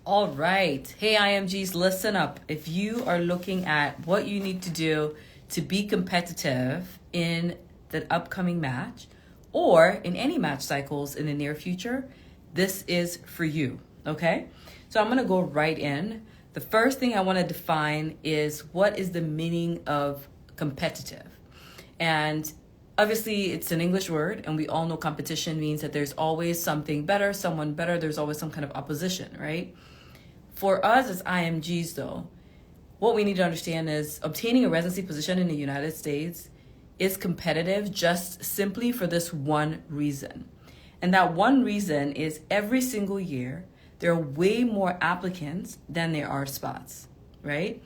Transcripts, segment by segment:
All right. Hey, IMGs, listen up. If you are looking at what you need to do to be competitive in the upcoming match or in any match cycles in the near future, this is for you, okay? So I'm going to go right in. The first thing I want to define is what is the meaning of competitive. And obviously, it's an English word, and we all know competition means that there's always something better, someone better, there's always some kind of opposition, right? For us as IMGs, though, what we need to understand is obtaining a residency position in the United States is competitive just simply for this one reason. And that one reason is every single year, there are way more applicants than there are spots, right?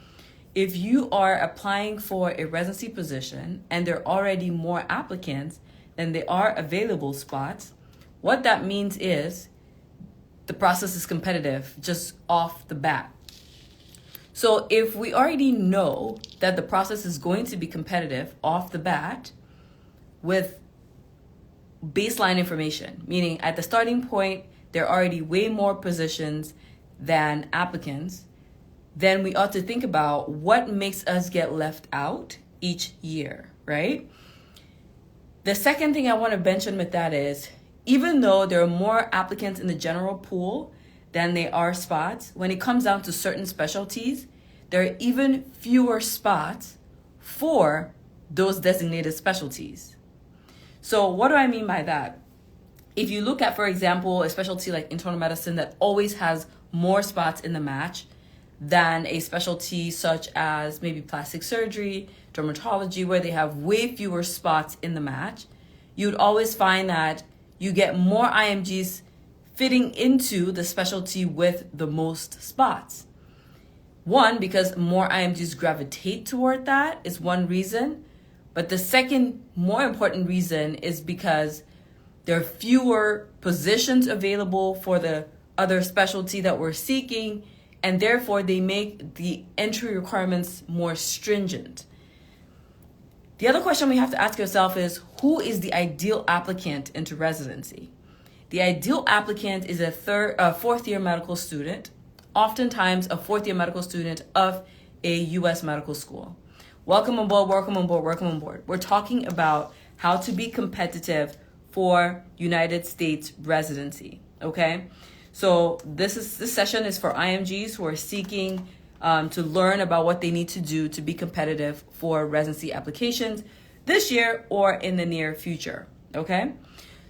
If you are applying for a residency position and there are already more applicants than there are available spots, what that means is the process is competitive just off the bat. So if we already know that the process is going to be competitive off the bat with baseline information, meaning at the starting point, there are already way more positions than applicants, then we ought to think about what makes us get left out each year, right? The second thing I want to mention with that is, even though there are more applicants in the general pool than there are spots, when it comes down to certain specialties, there are even fewer spots for those designated specialties. So what do I mean by that? If you look at, for example, a specialty like internal medicine that always has more spots in the match than a specialty such as maybe plastic surgery, dermatology, where they have way fewer spots in the match, you'd always find that you get more IMGs fitting into the specialty with the most spots. One, because more IMGs gravitate toward that is one reason. But the second more important reason is because there are fewer positions available for the other specialty that we're seeking, and therefore they make the entry requirements more stringent. The other question we have to ask ourselves is, who is the ideal applicant into residency? The ideal applicant is a fourth-year medical student, oftentimes a fourth-year medical student of a U.S. medical school. Welcome aboard, welcome aboard, welcome aboard. We're talking about how to be competitive for United States residency, okay? So this session is for IMGs who are seeking to learn about what they need to do to be competitive for residency applications this year or in the near future, okay?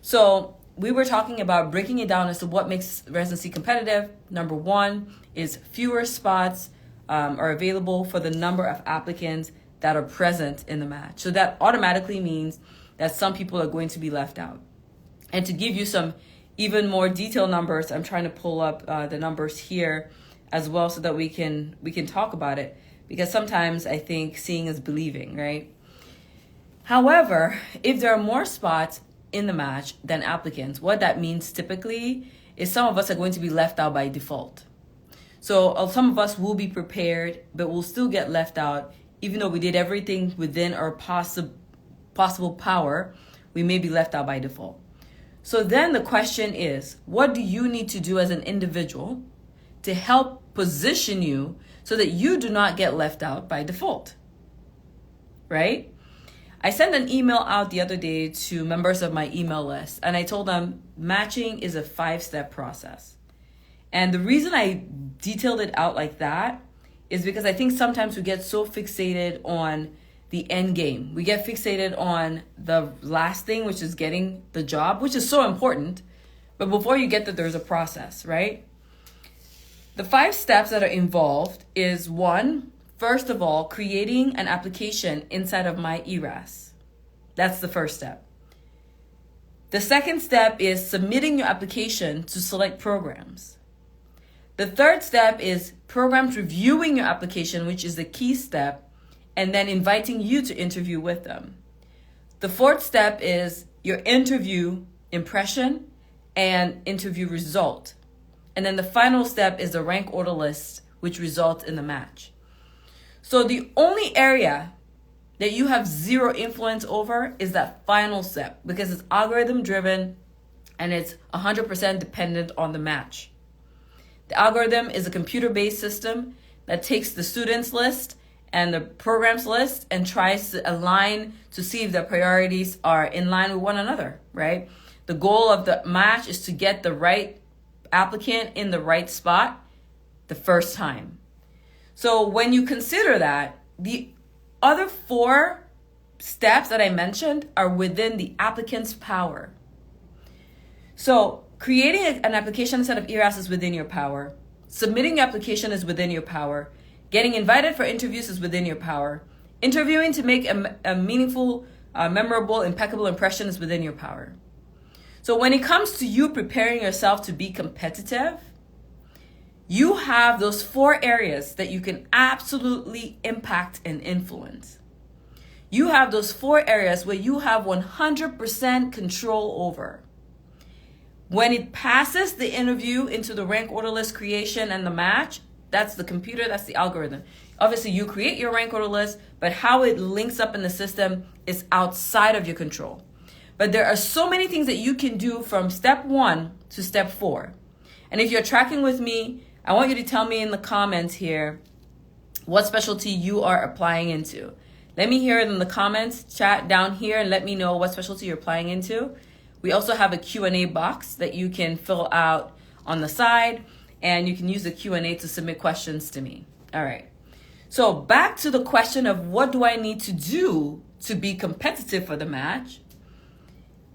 So we were talking about breaking it down as to what makes residency competitive. Number one is fewer spots are available for the number of applicants that are present in the match. So that automatically means that some people are going to be left out. And to give you some even more detailed numbers, I'm trying to pull up the numbers here as well so that we can talk about it, because sometimes I think seeing is believing, right? However, if there are more spots in the match than applicants, what that means typically is some of us are going to be left out by default. So some of us will be prepared, but will still get left out, even though we did everything within our possible power, we may be left out by default. So then the question is, what do you need to do as an individual to help position you so that you do not get left out by default, right? I sent an email out the other day to members of my email list, and I told them matching is a 5-step process. And the reason I detailed it out like that is because I think sometimes we get so fixated on the end game. We get fixated on the last thing, which is getting the job, which is so important. But before you get there, there's a process, right? The 5 steps that are involved is one, first of all, creating an application inside of my ERAS. That's the first step. The second step is submitting your application to select programs. The third step is programs reviewing your application, which is the key step, and then inviting you to interview with them. The fourth step is your interview impression and interview result. And then the final step is the rank order list, which results in the match. So the only area that you have zero influence over is that final step, because it's algorithm driven and it's 100% dependent on the match. The algorithm is a computer-based system that takes the students list and the programs list and tries to align to see if the priorities are in line with one another, right? The goal of the match is to get the right applicant in the right spot the first time. So when you consider that, the other 4 steps that I mentioned are within the applicant's power. So creating an application set of ERAS is within your power. Submitting your application is within your power. Getting invited for interviews is within your power. Interviewing to make a meaningful, memorable, impeccable impression is within your power. So when it comes to you preparing yourself to be competitive, you have those 4 areas that you can absolutely impact and influence. You have those 4 areas where you have 100% control over. When it passes the interview into the rank order list creation and the match, that's the computer, that's the algorithm. Obviously, you create your rank order list, but how it links up in the system is outside of your control. But there are so many things that you can do from step 1 to step 4. And if you're tracking with me, I want you to tell me in the comments here what specialty you are applying into. Let me hear it in the comments, chat down here, and let me know what specialty you're applying into. We also have a Q&A box that you can fill out on the side, and you can use the Q&A to submit questions to me. All right. So back to the question of what do I need to do to be competitive for the match?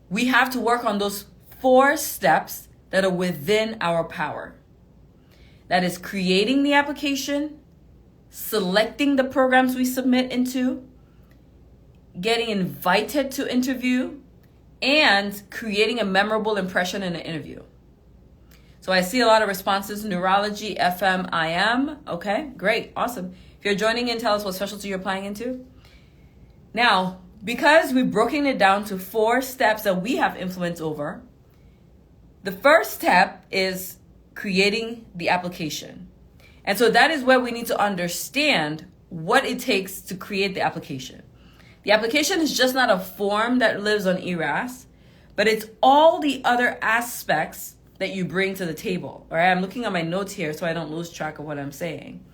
We have to work on those 4 steps that are within our power. That is creating the application, selecting the programs we submit into, getting invited to interview, and creating a memorable impression in an interview. So I see a lot of responses, neurology, FM, IM. Okay, great, awesome. If you're joining in, tell us what specialty you're applying into. Now, because we've broken it down to 4 steps that we have influence over, the first step is creating the application. And so that is where we need to understand what it takes to create the application. The application is just not a form that lives on ERAS, but it's all the other aspects that you bring to the table. All right, I'm looking at my notes here so I don't lose track of what I'm saying.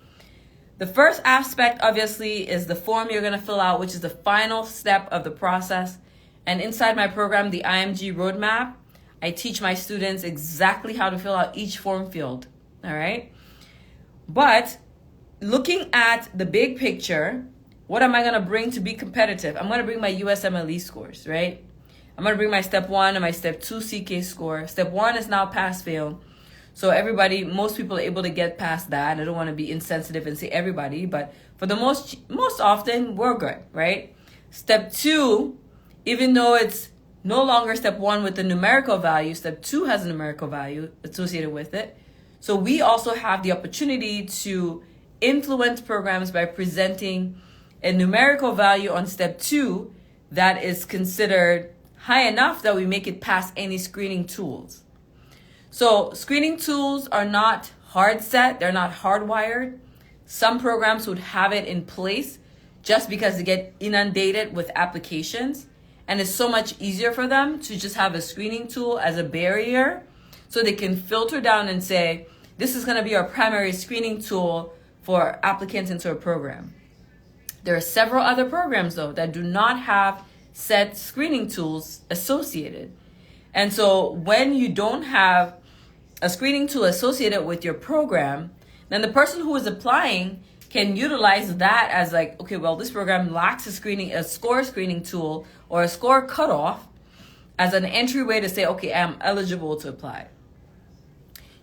The first aspect, obviously, is the form you're going to fill out, which is the final step of the process. And inside my program, the IMG Roadmap, I teach my students exactly how to fill out each form field. All right. But looking at the big picture, what am I going to bring to be competitive? I'm going to bring my USMLE scores, right? I'm going to bring my step 1 and my step 2 CK score. Step 1 is now pass fail. So most people are able to get past that. I don't want to be insensitive and say everybody, but for the most often, we're good, right? Step 2, even though it's no longer step 1 with the numerical value, step 2 has a numerical value associated with it. So we also have the opportunity to influence programs by presenting a numerical value on step 2 that is considered high enough that we make it past any screening tools. So screening tools are not hard set, they're not hardwired. Some programs would have it in place just because they get inundated with applications, and it's so much easier for them to just have a screening tool as a barrier so they can filter down and say, this is going to be our primary screening tool for applicants into a program. There are several other programs, though, that do not have set screening tools associated. And so when you don't have a screening tool associated with your program, then the person who is applying can utilize that as like, okay, well, this program lacks a score screening tool or a score cutoff as an entryway to say, okay, I'm eligible to apply.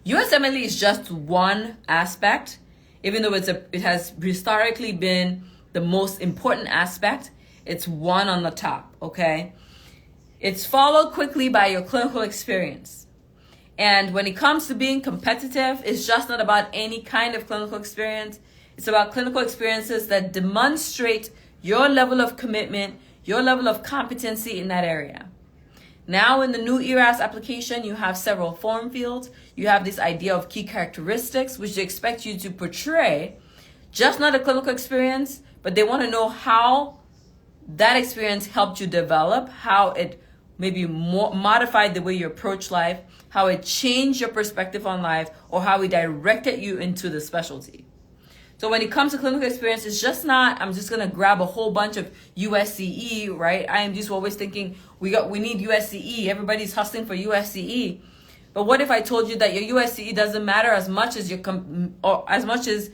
USMLE is just one aspect, even though it has historically been the most important aspect. It's one on the top, okay? It's followed quickly by your clinical experience. And when it comes to being competitive, it's just not about any kind of clinical experience. It's about clinical experiences that demonstrate your level of commitment, your level of competency in that area. Now in the new ERAS application, you have several form fields. You have this idea of key characteristics, which they expect you to portray, just not a clinical experience, but they want to know how that experience helped you develop, how it maybe modified the way you approach life, how it changed your perspective on life, or how it directed you into the specialty. So when it comes to clinical experience, it's just not, I'm just going to grab a whole bunch of USCE, right? IMGs were always thinking, we need USCE. Everybody's hustling for USCE. But what if I told you that your USCE doesn't matter as much as as much as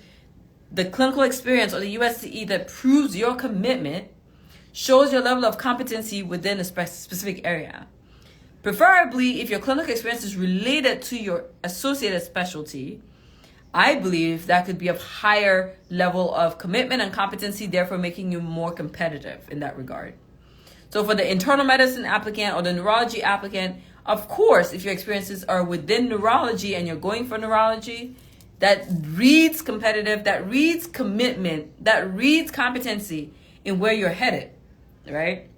the clinical experience or the USCE that proves your commitment, shows your level of competency within a specific area. Preferably, if your clinical experience is related to your associated specialty, I believe that could be of higher level of commitment and competency, therefore making you more competitive in that regard. So for the internal medicine applicant or the neurology applicant, of course, if your experiences are within neurology and you're going for neurology, that reads competitive, that reads commitment, that reads competency in where you're headed, right?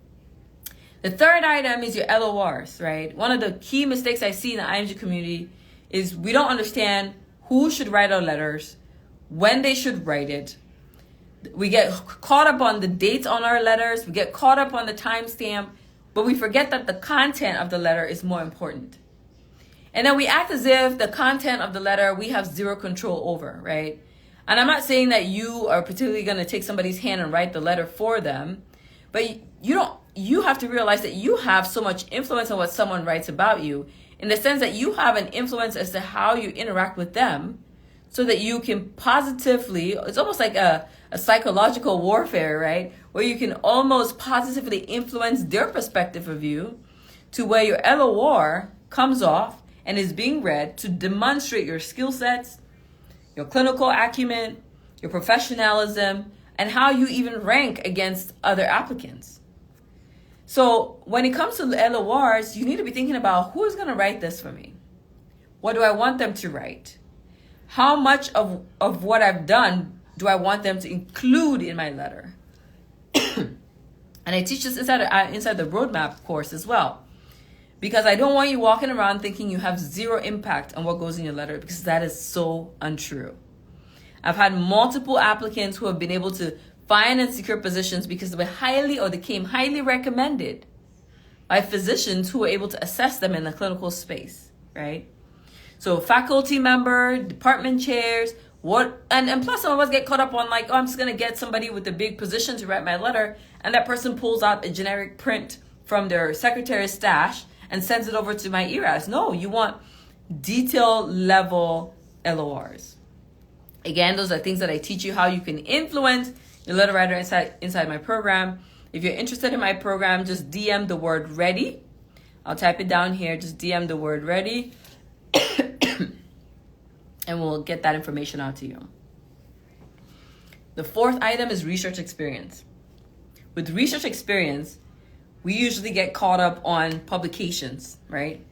The third item is your LORs, right? One of the key mistakes I see in the IMG community is we don't understand who should write our letters, when they should write it. We get caught up on the dates on our letters. We get caught up on the timestamp, but we forget that the content of the letter is more important. And then we act as if the content of the letter we have zero control over, right? And I'm not saying that you are particularly going to take somebody's hand and write the letter for them, but you have to realize that you have so much influence on what someone writes about you, in the sense that you have an influence as to how you interact with them, so that you can positively, it's almost like a psychological warfare, right? Where you can almost positively influence their perspective of you to where your LOR comes off and is being read to demonstrate your skill sets, your clinical acumen, your professionalism, and how you even rank against other applicants. So when it comes to the LORs, you need to be thinking about who is going to write this for me? What do I want them to write? How much of what I've done do I want them to include in my letter? And I teach this inside the roadmap course as well. Because I don't want you walking around thinking you have zero impact on what goes in your letter, because that is so untrue. I've had multiple applicants who have been able to find and secure positions because they came highly recommended by physicians who were able to assess them in the clinical space, right? So faculty member, department chairs, and plus some of us get caught up on like, oh, I'm just gonna get somebody with a big position to write my letter, and that person pulls out a generic print from their secretary's stash and sends it over to my ERAS. No, you want detail level LORs. Again, those are things that I teach you how you can influence your letter writer inside my program. If you're interested in my program, just DM the word ready. I'll type it down here. Just DM the word ready. And we'll get that information out to you. The fourth item is research experience. With research experience, we usually get caught up on publications, right?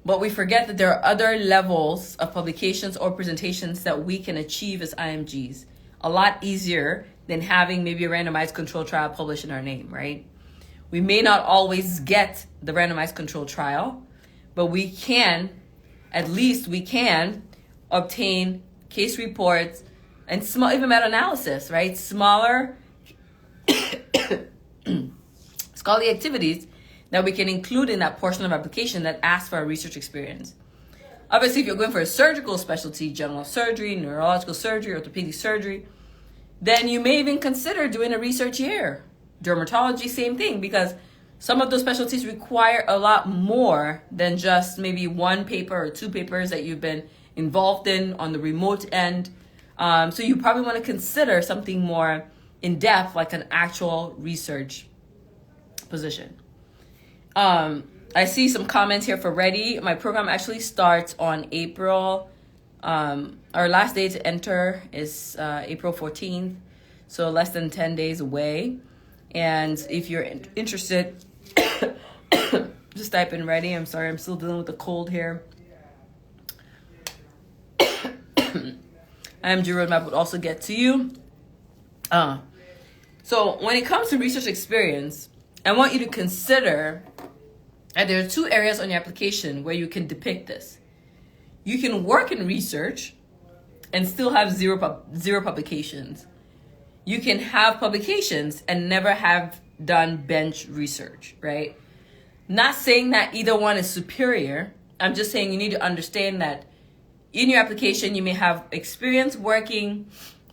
But we forget that there are other levels of publications or presentations that we can achieve as IMGs. A lot easier than having maybe a randomized control trial published in our name, right? We may not always get the randomized control trial, but we can obtain case reports and even meta-analysis, right? Smaller scholarly activities that we can include in that portion of application that asks for a research experience. Obviously, if you're going for a surgical specialty, general surgery, neurological surgery, orthopedic surgery, then you may even consider doing a research year. Dermatology, same thing, because some of those specialties require a lot more than just maybe one paper or two papers that you've been involved in on the remote end. So you probably want to consider something more in depth, like an actual research position. I see some comments here for ready. My program actually starts on April. Our last day to enter is April 14th, so less than 10 days away. And if you're interested, just type in ready. I'm sorry, I'm still dealing with the cold here. IMG Roadmap would also get to you. So when it comes to research experience, I want you to consider that there are two areas on your application where you can depict this. You can work in research and still have zero publications. You can have publications and never have done bench research, right? Not saying that either one is superior. I'm just saying you need to understand that in your application, you may have experience working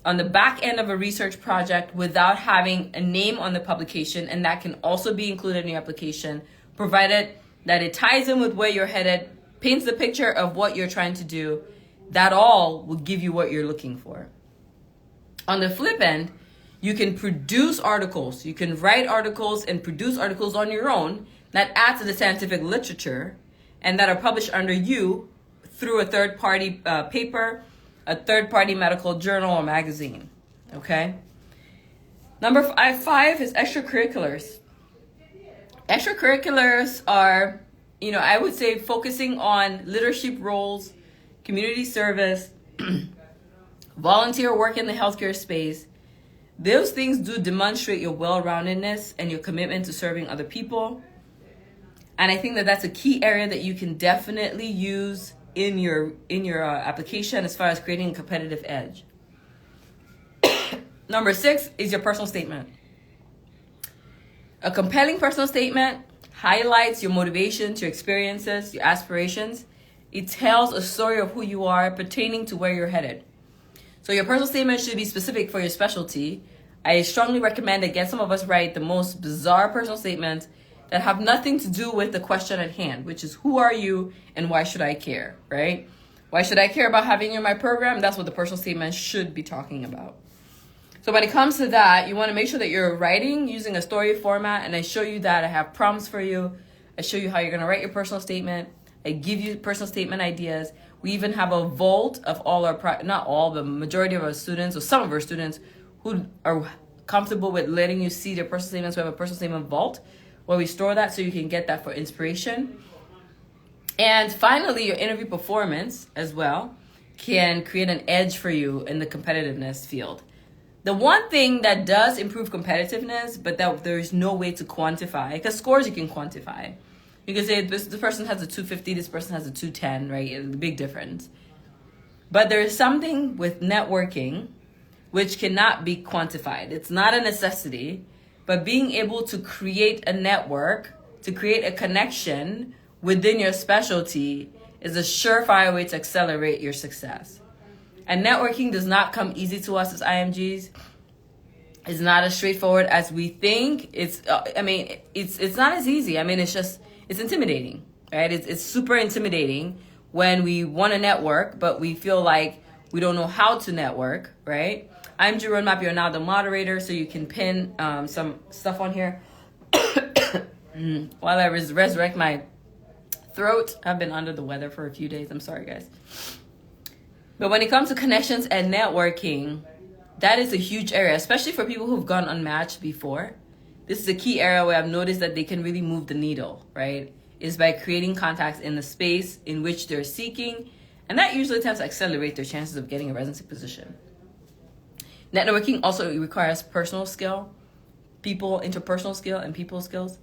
on the back end of a research project without having a name on the publication, and that can also be included in your application, provided that it ties in with where you're headed, paints the picture of what you're trying to do. That all will give you what you're looking for. On the flip end, you can produce articles. You can write articles and produce articles on your own that add to the scientific literature and that are published under you through a third-party paper, a third-party medical journal or magazine, okay? Number five is extracurriculars. Extracurriculars are, I would say focusing on leadership roles, community service, volunteer work in the healthcare space. Those things do demonstrate your well-roundedness and your commitment to serving other people. And I think that that's a key area that you can definitely use in your application as far as creating a competitive edge. Number 6 is your personal statement. A compelling personal statement highlights your motivations, your experiences, your aspirations. It tells a story of who you are pertaining to where you're headed. So your personal statement should be specific for your specialty. I strongly recommend that some of us write the most bizarre personal statements that have nothing to do with the question at hand, which is who are you and why should I care, right? Why should I care about having you in my program? That's what the personal statement should be talking about. So when it comes to that, you want to make sure that you're writing using a story format, and I show you that. I have prompts for you. I show you how you're going to write your personal statement. I give you personal statement ideas. We even have a vault of all our, not all, but the majority of our students, or some of our students who are comfortable with letting you see their personal statements. We have a personal statement vault where we store that so you can get that for inspiration. And finally, your interview performance as well can create an edge for you in the competitiveness field. The one thing that does improve competitiveness, but that there's no way to quantify, because scores you can quantify. You can say this person has a 250, this person has a 210, right? It's a big difference. But there is something with networking which cannot be quantified. It's not a necessity, but being able to create a network, to create a connection within your specialty is a surefire way to accelerate your success. And networking does not come easy to us as IMGs. It's not as straightforward as we think. It's not as easy. It's intimidating, right? It's super intimidating when we want to network, but we feel like we don't know how to network, right? I'm drlum, you're now the moderator, so you can pin some stuff on here. While I resurrect my throat. I've been under the weather for a few days. I'm sorry, guys. But when it comes to connections and networking, that is a huge area, especially for people who've gone unmatched before. This is a key area where I've noticed that they can really move the needle, right? Is by creating contacts in the space in which they're seeking. And that usually tends to accelerate their chances of getting a residency position. Networking also requires personal skill, interpersonal skill, and people skills.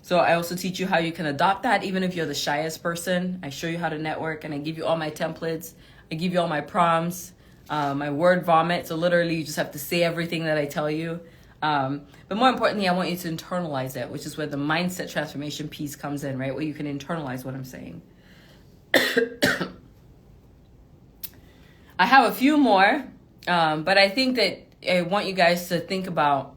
So I also teach you how you can adopt that even if you're the shyest person. I show you how to network, and I give you all my templates. I give you all my prompts, my word vomit. So literally you just have to say everything that I tell you. But more importantly, I want you to internalize it, which is where the mindset transformation piece comes in, right? Where you can internalize what I'm saying. I have a few more, but I think that I want you guys to think about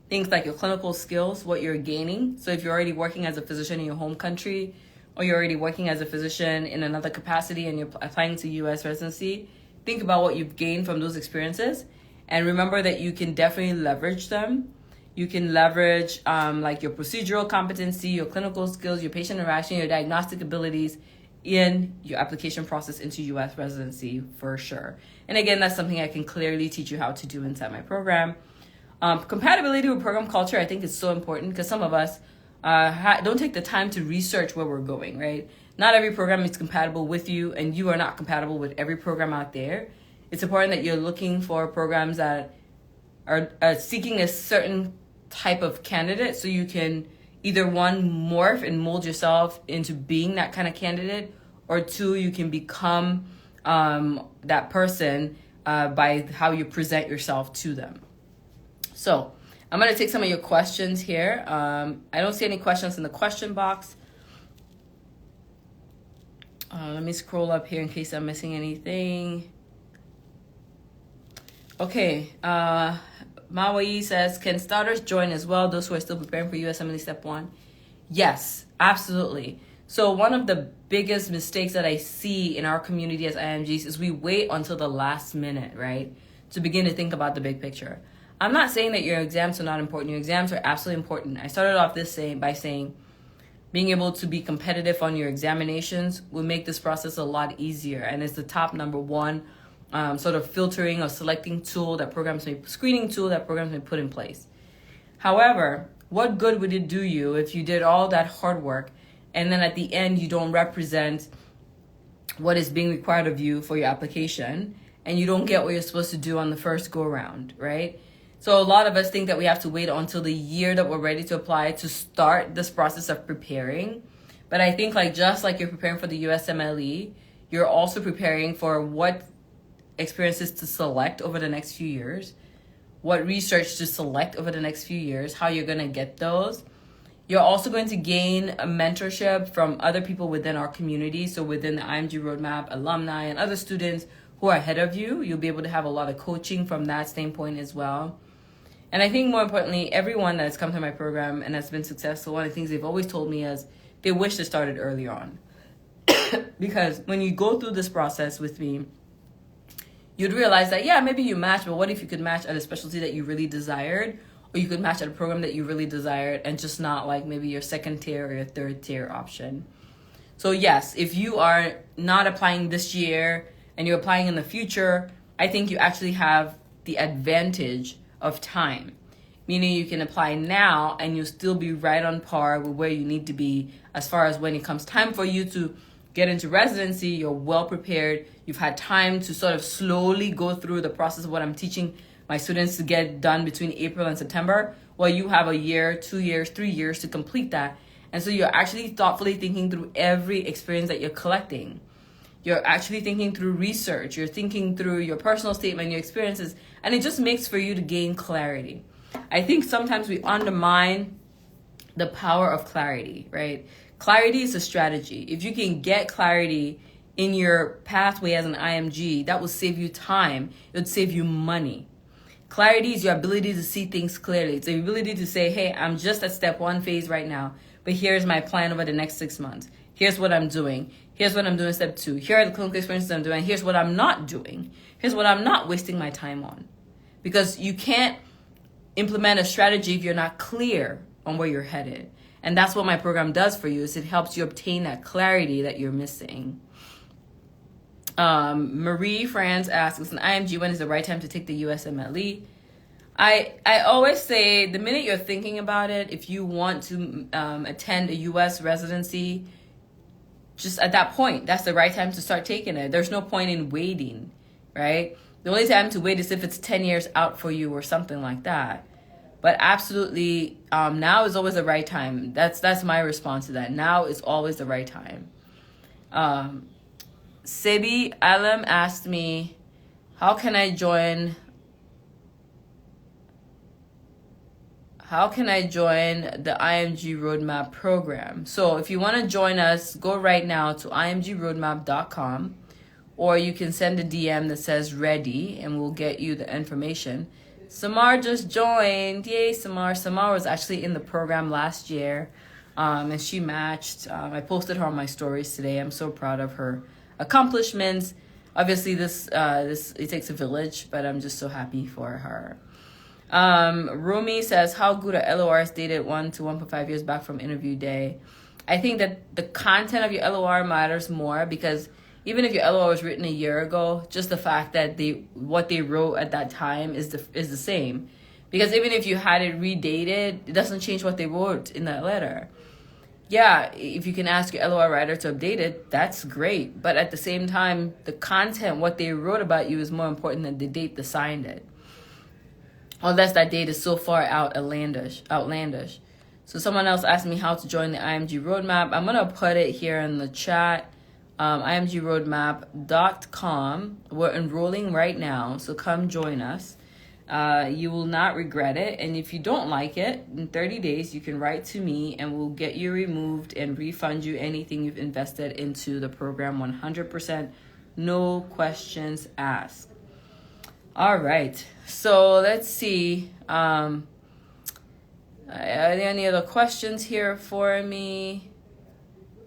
things like your clinical skills, what you're gaining. So if you're already working as a physician in your home country, or you're already working as a physician in another capacity and you're applying to U.S. residency, think about what you've gained from those experiences. And remember that you can definitely leverage them. You can leverage like your procedural competency, your clinical skills, your patient interaction, your diagnostic abilities in your application process into U.S. residency for sure. And again, that's something I can clearly teach you how to do inside my program. Compatibility with program culture, I think, is so important because some of us don't take the time to research where we're going, right? Not every program is compatible with you, and you are not compatible with every program out there. It's important that you're looking for programs that are seeking a certain type of candidate so you can either one, morph and mold yourself into being that kind of candidate, or two, you can become that person by how you present yourself to them. So I'm going to take some of your questions here. I don't see any questions in the question box. Let me scroll up here in case I'm missing anything. Okay. Mawai says, can starters join as well, those who are still preparing for USMLE Step 1? Yes, absolutely. So one of the biggest mistakes that I see in our community as IMGs is we wait until the last minute, right, to begin to think about the big picture. I'm not saying that your exams are not important. Your exams are absolutely important. I started off by saying being able to be competitive on your examinations will make this process a lot easier, and it's the top number one sort of filtering or selecting tool that screening tool that programs may put in place. However, what good would it do you if you did all that hard work and then at the end you don't represent what is being required of you for your application and you don't get what you're supposed to do on the first go round, right? So a lot of us think that we have to wait until the year that we're ready to apply to start this process of preparing. But I think just like you're preparing for the USMLE, you're also preparing for what experiences to select over the next few years, what research to select over the next few years, how you're going to get those. You're also going to gain a mentorship from other people within our community. So within the IMG Roadmap, alumni, and other students who are ahead of you, you'll be able to have a lot of coaching from that standpoint as well. And I think more importantly, everyone that's come to my program and has been successful, one of the things they've always told me is they wish they started early on. Because when you go through this process with me, you'd realize that, yeah, maybe you match, but what if you could match at a specialty that you really desired? Or you could match at a program that you really desired and just not maybe your second tier or your third tier option. So yes, if you are not applying this year and you're applying in the future, I think you actually have the advantage of time, meaning you can apply now and you'll still be right on par with where you need to be as far as when it comes time for you to get into residency. You're well prepared. You've had time to sort of slowly go through the process of what I'm teaching my students to get done between April and September. Well, you have a year, 2 years, 3 years to complete that. And so you're actually thoughtfully thinking through every experience that you're collecting. You're actually thinking through research. You're thinking through your personal statement, your experiences, and it just makes for you to gain clarity. I think sometimes we undermine the power of clarity, right? Clarity is a strategy. If you can get clarity in your pathway as an IMG, that will save you time. It would save you money. Clarity is your ability to see things clearly. It's the ability to say, hey, I'm just at step 1 phase right now, but here's my plan over the next 6 months. Here's what I'm doing. Here's what I'm doing step 2. Here are the clinical experiences I'm doing. Here's what I'm not doing. Here's what I'm not wasting my time on. Because you can't implement a strategy if you're not clear on where you're headed. And that's what my program does for you, is it helps you obtain that clarity that you're missing. Marie France asks, as an IMG, when is the right time to take the USMLE? I always say the minute you're thinking about it, if you want to attend a US residency, just at that point, that's the right time to start taking it. There's no point in waiting, right? The only time to wait is if it's 10 years out for you or something like that. But absolutely, now is always the right time. That's my response to that. Now is always the right time. Sebi Alam asked me, how can I join the IMG Roadmap program? So if you want to join us, go right now to imgroadmap.com, or you can send a DM that says ready and we'll get you the information. Samar just joined. Yay, Samar. Samar was actually in the program last year, and she matched. I posted her on my stories today. I'm so proud of her accomplishments. Obviously, this it takes a village, but I'm just so happy for her. Rumi says, how good are LORs dated 1 to 1.5 years back from interview day? I think that the content of your LOR matters more, because even if your LOR was written a year ago, just the fact that what they wrote at that time is the same. Because even if you had it redated, it doesn't change what they wrote in that letter. Yeah, if you can ask your LOR writer to update it, that's great. But at the same time, the content, what they wrote about you, is more important than the date they signed it. Unless that date is so far outlandish. So someone else asked me how to join the IMG Roadmap. I'm going to put it here in the chat. imgroadmap.com. We're enrolling right now, so come join us. You will not regret it. And if you don't like it, in 30 days, you can write to me and we'll get you removed and refund you anything you've invested into the program 100%. No questions asked. All right. So let's see. Are there any other questions here for me?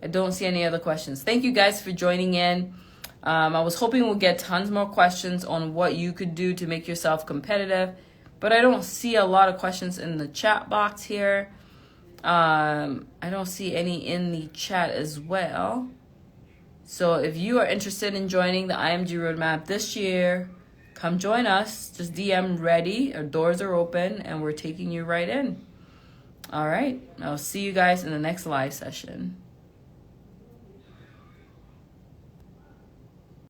I don't see any other questions. Thank you guys for joining in. I was hoping we'll get tons more questions on what you could do to make yourself competitive, but I don't see a lot of questions in the chat box here. I don't see any in the chat as well. So if you are interested in joining the IMG Roadmap this year, come join us. Just DM ready. Our doors are open and we're taking you right in. All right. I'll see you guys in the next live session.